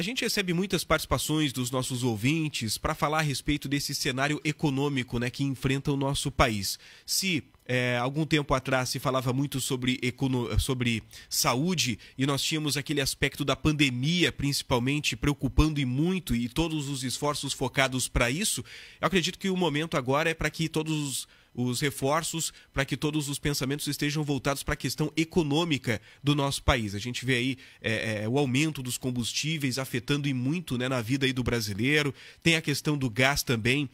gente recebe muitas participações dos nossos ouvintes para falar a respeito desse cenário econômico, né, que enfrenta o nosso país. Se algum tempo atrás se falava muito sobre saúde e nós tínhamos aquele aspecto da pandemia, principalmente, preocupando e muito, e todos os esforços focados para isso, eu acredito que o momento agora é para que todos os reforços, para que todos os pensamentos estejam voltados para a questão econômica do nosso país. A gente vê aí o aumento dos combustíveis afetando e muito, né, na vida aí do brasileiro. Tem a questão do gás também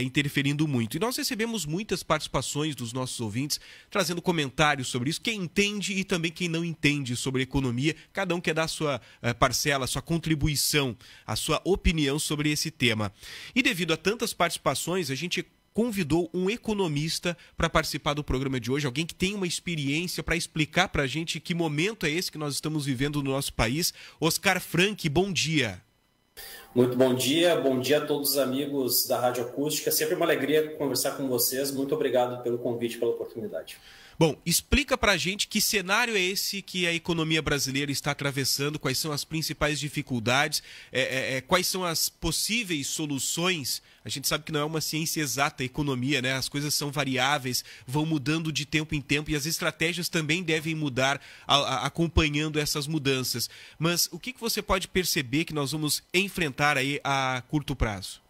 interferindo muito. E nós recebemos muitas participações dos nossos ouvintes trazendo comentários sobre isso. Quem entende e também quem não entende sobre economia. Cada um quer dar a sua parcela, a sua contribuição, a sua opinião sobre esse tema. E devido a tantas participações, a gente convidou um economista para participar do programa de hoje, alguém que tem uma experiência para explicar para a gente que momento é esse que nós estamos vivendo no nosso país. Oscar Frank, bom dia. Muito bom dia a todos os amigos da Rádio Acústica. Sempre uma alegria conversar com vocês. Muito obrigado pelo convite, pela oportunidade. Bom, explica para a gente que cenário é esse que a economia brasileira está atravessando, quais são as principais dificuldades, quais são as possíveis soluções. A gente sabe que não é uma ciência exata a economia, né? As coisas são variáveis, vão mudando de tempo em tempo e as estratégias também devem mudar acompanhando essas mudanças. Mas o que você pode perceber que nós vamos enfrentar aí a curto prazo?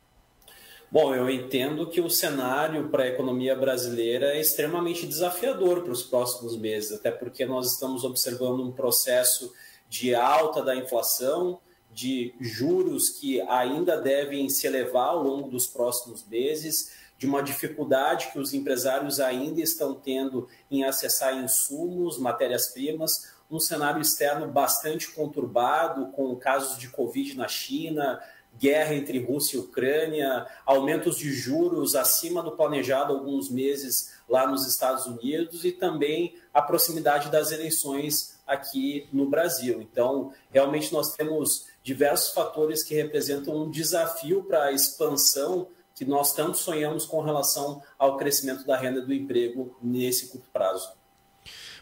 Bom, eu entendo que o cenário para a economia brasileira é extremamente desafiador para os próximos meses, até porque nós estamos observando um processo de alta da inflação, de juros que ainda devem se elevar ao longo dos próximos meses, de uma dificuldade que os empresários ainda estão tendo em acessar insumos, matérias-primas, um cenário externo bastante conturbado, com casos de Covid na China, guerra entre Rússia e Ucrânia, aumentos de juros acima do planejado há alguns meses lá nos Estados Unidos e também a proximidade das eleições aqui no Brasil. Então, realmente nós temos diversos fatores que representam um desafio para a expansão que nós tanto sonhamos com relação ao crescimento da renda e do emprego nesse curto prazo.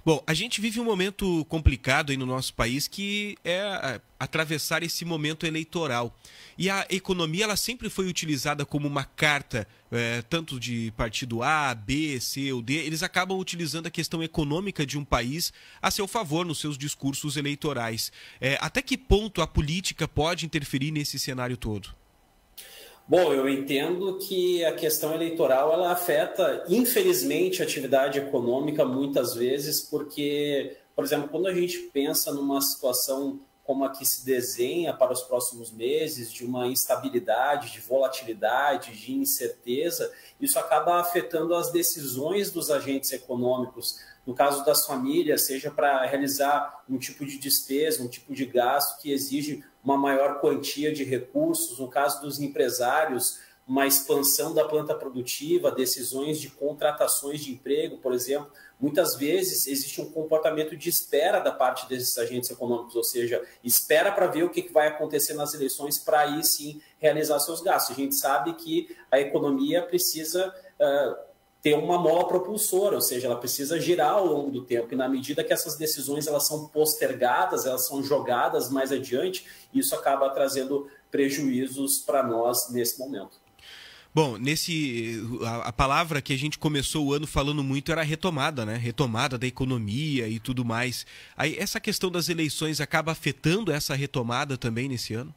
Bom, a gente vive um momento complicado aí no nosso país que é atravessar esse momento eleitoral. E a economia ela sempre foi utilizada como uma carta, tanto de partido A, B, C ou D. Eles acabam utilizando a questão econômica de um país a seu favor nos seus discursos eleitorais. Até que ponto a política pode interferir nesse cenário todo? Bom, eu entendo que a questão eleitoral ela afeta, infelizmente, a atividade econômica muitas vezes, porque, por exemplo, quando a gente pensa numa situação como a que se desenha para os próximos meses, de uma instabilidade, de volatilidade, de incerteza, isso acaba afetando as decisões dos agentes econômicos. No caso das famílias, seja para realizar um tipo de despesa, um tipo de gasto que exige uma maior quantia de recursos, no caso dos empresários, uma expansão da planta produtiva, decisões de contratações de emprego, por exemplo. Muitas vezes existe um comportamento de espera da parte desses agentes econômicos, ou seja, espera para ver o que vai acontecer nas eleições para aí sim realizar seus gastos. A gente sabe que a economia precisa ter uma mola propulsora, ou seja, ela precisa girar ao longo do tempo, e na medida que essas decisões elas são postergadas, elas são jogadas mais adiante, isso acaba trazendo prejuízos para nós nesse momento. Bom, a palavra que a gente começou o ano falando muito era retomada, né? Retomada da economia e tudo mais. Aí essa questão das eleições acaba afetando essa retomada também nesse ano?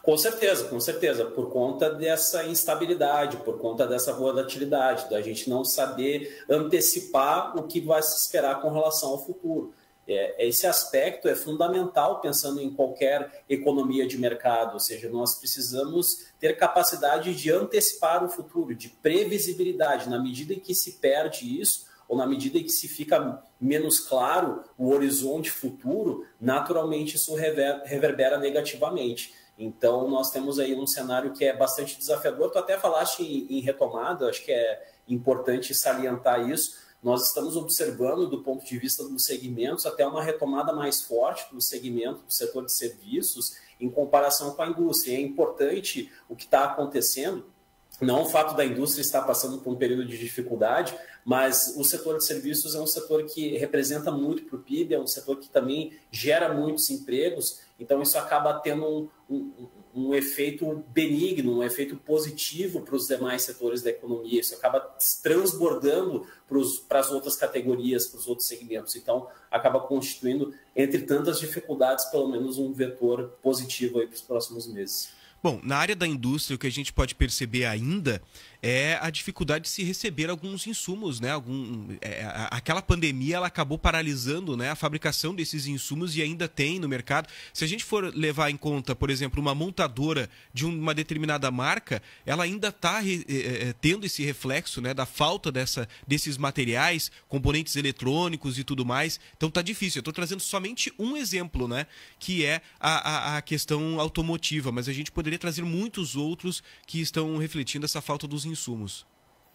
Com certeza, por conta dessa instabilidade, por conta dessa volatilidade, da gente não saber antecipar o que vai se esperar com relação ao futuro. Esse aspecto é fundamental pensando em qualquer economia de mercado, ou seja, nós precisamos ter capacidade de antecipar o futuro, de previsibilidade. Na medida em que se perde isso, ou na medida em que se fica menos claro o horizonte futuro, naturalmente isso reverbera negativamente. Então, nós temos aí um cenário que é bastante desafiador. Tu até falaste em retomada, acho que é importante salientar isso. Nós estamos observando, do ponto de vista dos segmentos, até uma retomada mais forte do segmento do setor de serviços em comparação com a indústria. É importante o que está acontecendo, não o fato da indústria estar passando por um período de dificuldade, mas o setor de serviços é um setor que representa muito para o PIB, é um setor que também gera muitos empregos. Então isso acaba tendo um efeito benigno, um efeito positivo para os demais setores da economia. Isso acaba transbordando para as outras categorias, para os outros segmentos. Então, acaba constituindo, entre tantas dificuldades, pelo menos um vetor positivo aí para os próximos meses. Bom, na área da indústria, o que a gente pode perceber ainda é a dificuldade de se receber alguns insumos, né? Aquela pandemia ela acabou paralisando, né, a fabricação desses insumos e ainda tem no mercado. Se a gente for levar em conta, por exemplo, uma montadora de uma determinada marca, ela ainda está tendo esse reflexo, né, da falta desses materiais, componentes eletrônicos e tudo mais. Então tá difícil. Eu estou trazendo somente um exemplo, né, que é a questão automotiva, mas a gente poderia trazer muitos outros que estão refletindo essa falta dos insumos.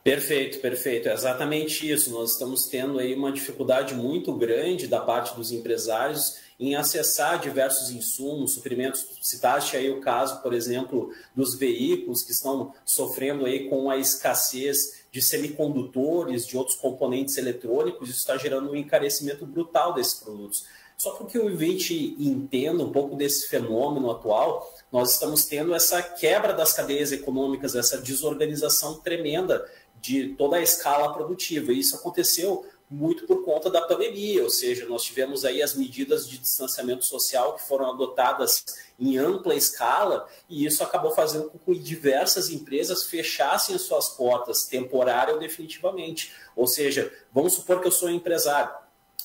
Perfeito, perfeito. É exatamente isso. Nós estamos tendo aí uma dificuldade muito grande da parte dos empresários em acessar diversos insumos, suprimentos. Citaste aí o caso, por exemplo, dos veículos que estão sofrendo aí com a escassez de semicondutores, de outros componentes eletrônicos. Isso está gerando um encarecimento brutal desses produtos. Só para que o ouvinte entenda um pouco desse fenômeno atual, nós estamos tendo essa quebra das cadeias econômicas, essa desorganização tremenda de toda a escala produtiva. E isso aconteceu muito por conta da pandemia, ou seja, nós tivemos aí as medidas de distanciamento social que foram adotadas em ampla escala e isso acabou fazendo com que diversas empresas fechassem as suas portas, temporária ou definitivamente. Ou seja, vamos supor que eu sou um empresário.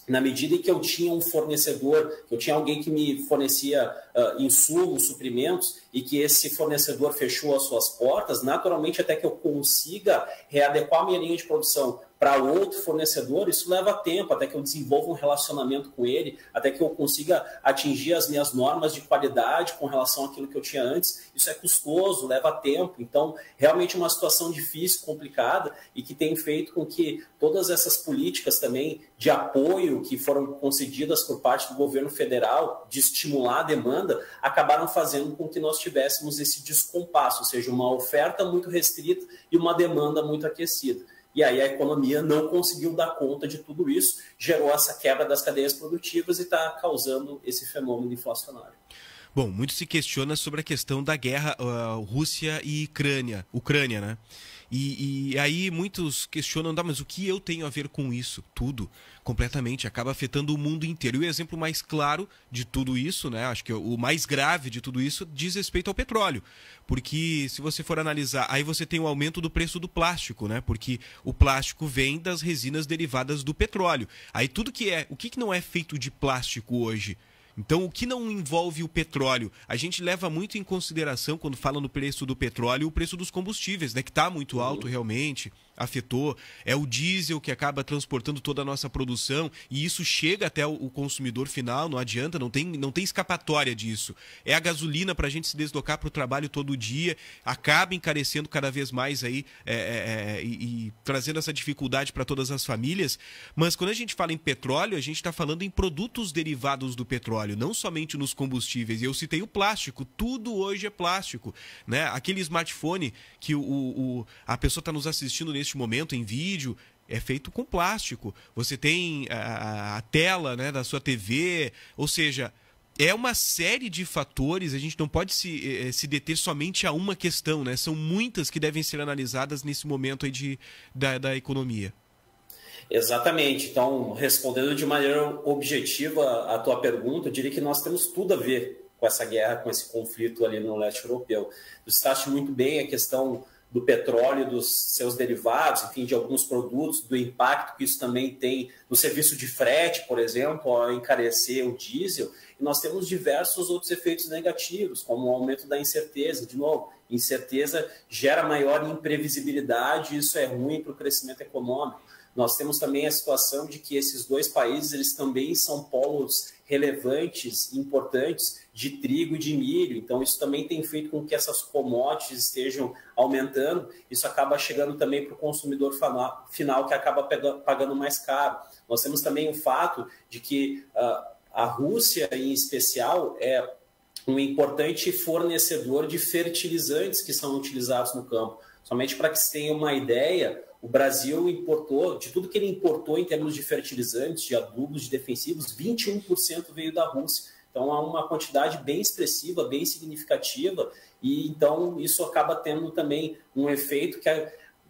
Na medida em que eu tinha um fornecedor, que eu tinha alguém que me fornecia insumos, suprimentos, e que esse fornecedor fechou as suas portas, naturalmente, até que eu consiga readequar a minha linha de produção para outro fornecedor, isso leva tempo, até que eu desenvolva um relacionamento com ele, até que eu consiga atingir as minhas normas de qualidade com relação àquilo que eu tinha antes. Isso é custoso, leva tempo. Então, realmente é uma situação difícil, complicada, e que tem feito com que todas essas políticas também de apoio que foram concedidas por parte do governo federal, de estimular a demanda, acabaram fazendo com que nós tivéssemos esse descompasso, ou seja, uma oferta muito restrita e uma demanda muito aquecida. E aí a economia não conseguiu dar conta de tudo isso, gerou essa quebra das cadeias produtivas e está causando esse fenômeno inflacionário. Bom, muito se questiona sobre a questão da guerra Rússia e Ucrânia, né? E aí muitos questionam, mas o que eu tenho a ver com isso? Tudo, completamente, acaba afetando o mundo inteiro. E o exemplo mais claro de tudo isso, né, acho que o mais grave de tudo isso, diz respeito ao petróleo. Porque se você for analisar, aí você tem o aumento do preço do plástico, né? Porque o plástico vem das resinas derivadas do petróleo. Aí tudo o que não é feito de plástico hoje? Então, o que não envolve o petróleo? A gente leva muito em consideração, quando fala no preço do petróleo, o preço dos combustíveis, né? Que está muito alto realmente, afetou. É o diesel que acaba transportando toda a nossa produção e isso chega até o consumidor final, não adianta, não tem escapatória disso. É a gasolina para a gente se deslocar para o trabalho todo dia, acaba encarecendo cada vez mais aí e trazendo essa dificuldade para todas as famílias. Mas quando a gente fala em petróleo, a gente está falando em produtos derivados do petróleo, não somente nos combustíveis. E eu citei o plástico, tudo hoje é plástico, né? Aquele smartphone que a pessoa está nos assistindo neste momento em vídeo é feito com plástico. Você tem a tela, né, da sua TV, ou seja, é uma série de fatores, a gente não pode se deter somente a uma questão, né? São muitas que devem ser analisadas nesse momento aí da economia. Exatamente. Então, respondendo de maneira objetiva a tua pergunta, eu diria que nós temos tudo a ver com essa guerra, com esse conflito ali no leste europeu. Tu citaste muito bem a questão do petróleo, dos seus derivados, enfim, de alguns produtos, do impacto que isso também tem no serviço de frete, por exemplo, ao encarecer o diesel. E nós temos diversos outros efeitos negativos, como o aumento da incerteza. De novo, incerteza gera maior imprevisibilidade e isso é ruim para o crescimento econômico. Nós temos também a situação de que esses dois países eles também são polos relevantes, importantes, de trigo e de milho. Então, isso também tem feito com que essas commodities estejam aumentando. Isso acaba chegando também para o consumidor final, que acaba pagando mais caro. Nós temos também o fato de que a Rússia, em especial, é um importante fornecedor de fertilizantes que são utilizados no campo. Somente para que se tenha uma ideia, o Brasil importou, de tudo que ele importou em termos de fertilizantes, de adubos, de defensivos, 21% veio da Rússia. Então, há uma quantidade bem expressiva, bem significativa, e então isso acaba tendo também um efeito que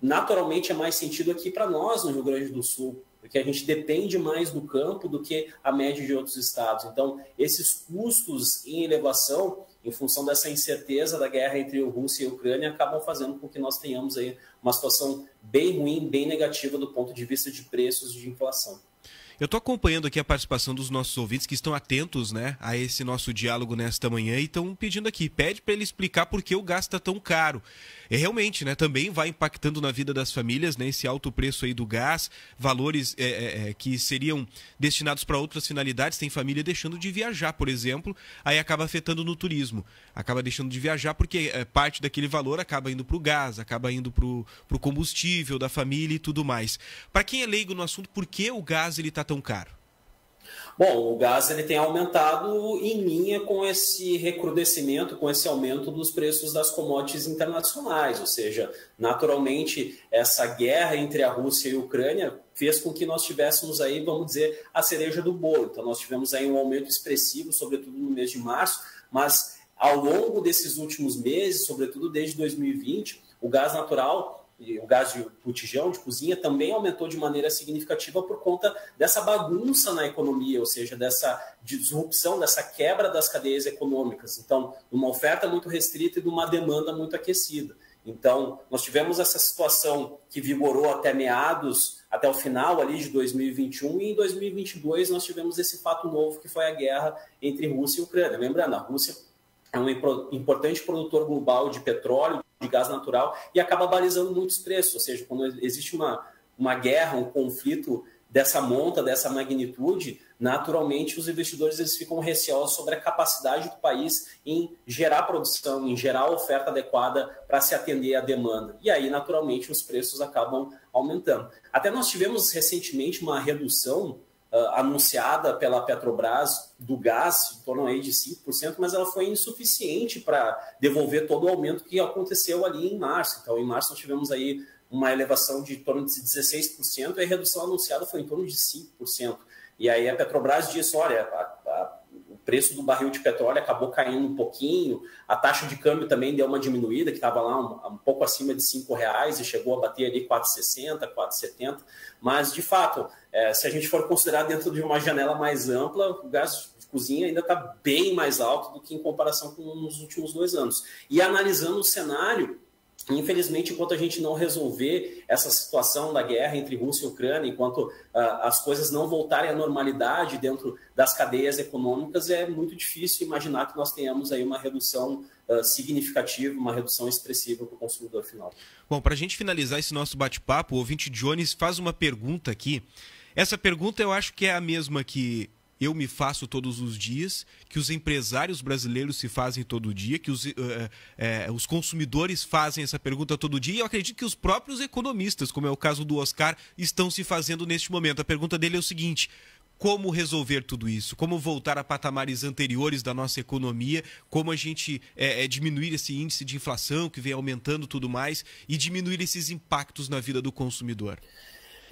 naturalmente é mais sentido aqui para nós no Rio Grande do Sul, porque a gente depende mais do campo do que a média de outros estados. Então, esses custos em elevação, em função dessa incerteza da guerra entre a Rússia e a Ucrânia, acabam fazendo com que nós tenhamos aí uma situação bem ruim, bem negativa do ponto de vista de preços e de inflação. Eu estou acompanhando aqui a participação dos nossos ouvintes que estão atentos, né, a esse nosso diálogo nesta manhã e estão pedindo aqui, pede para ele explicar por que o gás está tão caro. E realmente, né, também vai impactando na vida das famílias, né, esse alto preço aí do gás, valores que seriam destinados para outras finalidades. Tem família deixando de viajar, por exemplo, aí acaba afetando no turismo. Acaba deixando de viajar porque parte daquele valor acaba indo para o gás, acaba indo para o combustível da família e tudo mais. Para quem é leigo no assunto, por que o gás ele está tão caro? Bom, o gás ele tem aumentado em linha com esse recrudescimento, com esse aumento dos preços das commodities internacionais, ou seja, naturalmente essa guerra entre a Rússia e a Ucrânia fez com que nós tivéssemos aí, vamos dizer, a cereja do bolo. Então nós tivemos aí um aumento expressivo, sobretudo no mês de março, mas ao longo desses últimos meses, sobretudo desde 2020, o gás natural, o gás de botijão, de cozinha, também aumentou de maneira significativa por conta dessa bagunça na economia, ou seja, dessa disrupção, dessa quebra das cadeias econômicas. Então, uma oferta muito restrita e de uma demanda muito aquecida. Então, nós tivemos essa situação que vigorou até o final ali de 2021 e em 2022 nós tivemos esse fato novo que foi a guerra entre Rússia e Ucrânia. Lembrando, a Rússia é um importante produtor global de petróleo, de gás natural, e acaba balizando muitos preços. Ou seja, quando existe uma guerra, um conflito dessa monta, dessa magnitude, naturalmente os investidores eles ficam receosos sobre a capacidade do país em gerar produção, em gerar oferta adequada para se atender à demanda. E aí, naturalmente, os preços acabam aumentando. Até nós tivemos recentemente uma redução anunciada pela Petrobras do gás, em torno aí de 5%, mas ela foi insuficiente para devolver todo o aumento que aconteceu ali em março. Então, em março nós tivemos aí uma elevação de em torno de 16% e a redução anunciada foi em torno de 5%. E aí a Petrobras disse, olha, o preço do barril de petróleo acabou caindo um pouquinho, a taxa de câmbio também deu uma diminuída, que estava lá um pouco acima de R$5 e chegou a bater ali 4,60, 4,70, mas de fato, se a gente for considerar dentro de uma janela mais ampla, o gás de cozinha ainda está bem mais alto do que em comparação com nos últimos 2 anos. E analisando o cenário, infelizmente, enquanto a gente não resolver essa situação da guerra entre Rússia e Ucrânia, enquanto as coisas não voltarem à normalidade dentro das cadeias econômicas, é muito difícil imaginar que nós tenhamos aí uma redução significativa, uma redução expressiva para o consumidor final. Bom, para a gente finalizar esse nosso bate-papo, o ouvinte Jones faz uma pergunta aqui. Essa pergunta eu acho que é a mesma que eu me faço todos os dias, que os empresários brasileiros se fazem todo dia, que os consumidores fazem essa pergunta todo dia, e eu acredito que os próprios economistas, como é o caso do Oscar, estão se fazendo neste momento. A pergunta dele é o seguinte: como resolver tudo isso? Como voltar a patamares anteriores da nossa economia? Como a gente diminuir esse índice de inflação que vem aumentando tudo mais e diminuir esses impactos na vida do consumidor?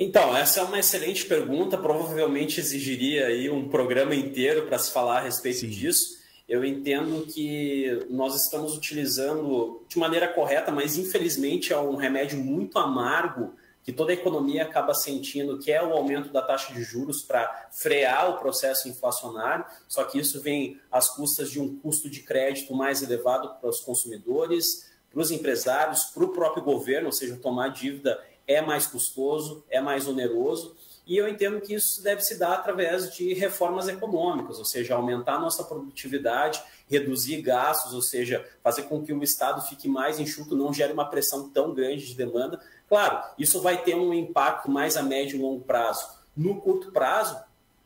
Então, essa é uma excelente pergunta, provavelmente exigiria aí um programa inteiro para se falar a respeito disso. Eu entendo que nós estamos utilizando de maneira correta, mas infelizmente é um remédio muito amargo que toda a economia acaba sentindo, que é o aumento da taxa de juros para frear o processo inflacionário, só que isso vem às custas de um custo de crédito mais elevado para os consumidores, para os empresários, para o próprio governo, ou seja, tomar dívida é mais custoso, é mais oneroso, e eu entendo que isso deve se dar através de reformas econômicas, ou seja, aumentar a nossa produtividade, reduzir gastos, ou seja, fazer com que o Estado fique mais enxuto, não gere uma pressão tão grande de demanda. Claro, isso vai ter um impacto mais a médio e longo prazo. No curto prazo,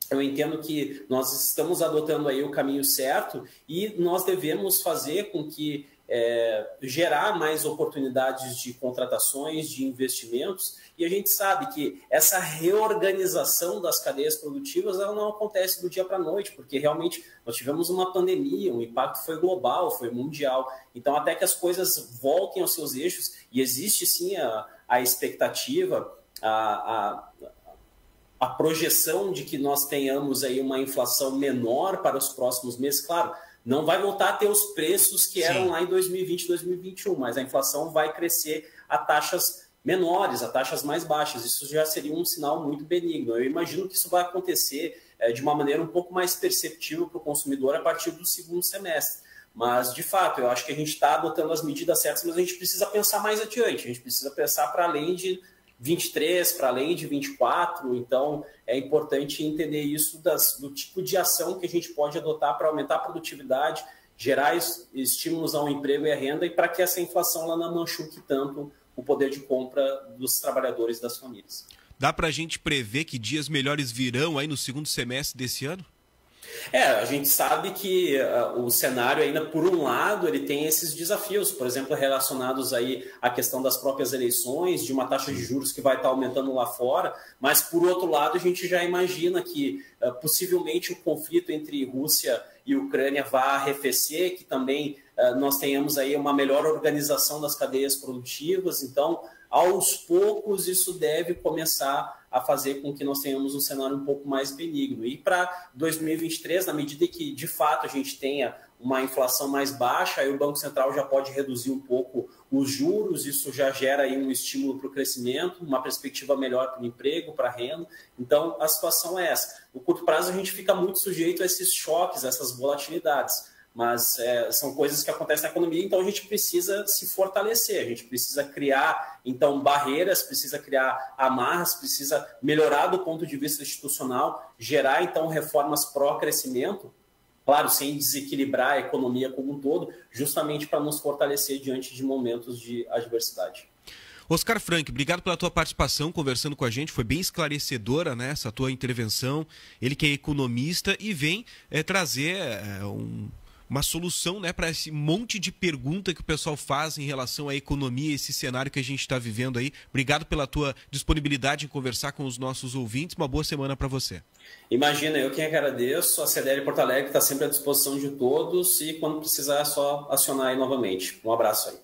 eu entendo que nós estamos adotando aí o caminho certo e nós devemos fazer com que gerar mais oportunidades de contratações, de investimentos, e a gente sabe que essa reorganização das cadeias produtivas ela não acontece do dia para a noite, porque realmente nós tivemos uma pandemia, o impacto foi global, foi mundial, então até que as coisas voltem aos seus eixos, e existe sim a expectativa, a a projeção de que nós tenhamos aí uma inflação menor para os próximos meses, claro, não vai voltar a ter os preços que eram lá em 2020, 2021, mas a inflação vai crescer a taxas menores, a taxas mais baixas. Isso já seria um sinal muito benigno. Eu imagino que isso vai acontecer de uma maneira um pouco mais perceptível para o consumidor a partir do segundo semestre. Mas, de fato, eu acho que a gente está adotando as medidas certas, mas a gente precisa pensar mais adiante, a gente precisa pensar para além de 23, para além de 24, então é importante entender isso do tipo de ação que a gente pode adotar para aumentar a produtividade, gerar estímulos ao emprego e à renda, e para que essa inflação lá não machuque tanto o poder de compra dos trabalhadores e das famílias. Dá para a gente prever que dias melhores virão aí no segundo semestre desse ano? A gente sabe que o cenário ainda, por um lado, ele tem esses desafios, por exemplo, relacionados aí à questão das próprias eleições, de uma taxa de juros que vai estar aumentando lá fora, mas, por outro lado, a gente já imagina que possivelmente o conflito entre Rússia e Ucrânia vá arrefecer, que também nós tenhamos aí uma melhor organização das cadeias produtivas, então, aos poucos, isso deve começar a fazer com que nós tenhamos um cenário um pouco mais benigno. E para 2023, na medida que, de fato, a gente tenha uma inflação mais baixa, aí o Banco Central já pode reduzir um pouco os juros, isso já gera aí um estímulo para o crescimento, uma perspectiva melhor para o emprego, para a renda. Então, a situação é essa. No curto prazo, a gente fica muito sujeito a esses choques, a essas volatilidades. Mas são coisas que acontecem na economia, então a gente precisa se fortalecer, a gente precisa criar, então, barreiras, precisa criar amarras, precisa melhorar do ponto de vista institucional, gerar, então, reformas pró-crescimento, claro, sem desequilibrar a economia como um todo, justamente para nos fortalecer diante de momentos de adversidade. Oscar Frank, obrigado pela tua participação, conversando com a gente, foi bem esclarecedora, né, essa tua intervenção. Ele que é economista e vem trazer uma solução, né, para esse monte de pergunta que o pessoal faz em relação à economia, esse cenário que a gente está vivendo aí. Obrigado pela tua disponibilidade em conversar com os nossos ouvintes. Uma boa semana para você. Imagina, eu quem agradeço. A CDL Porto Alegre está sempre à disposição de todos e quando precisar é só acionar aí novamente. Um abraço aí.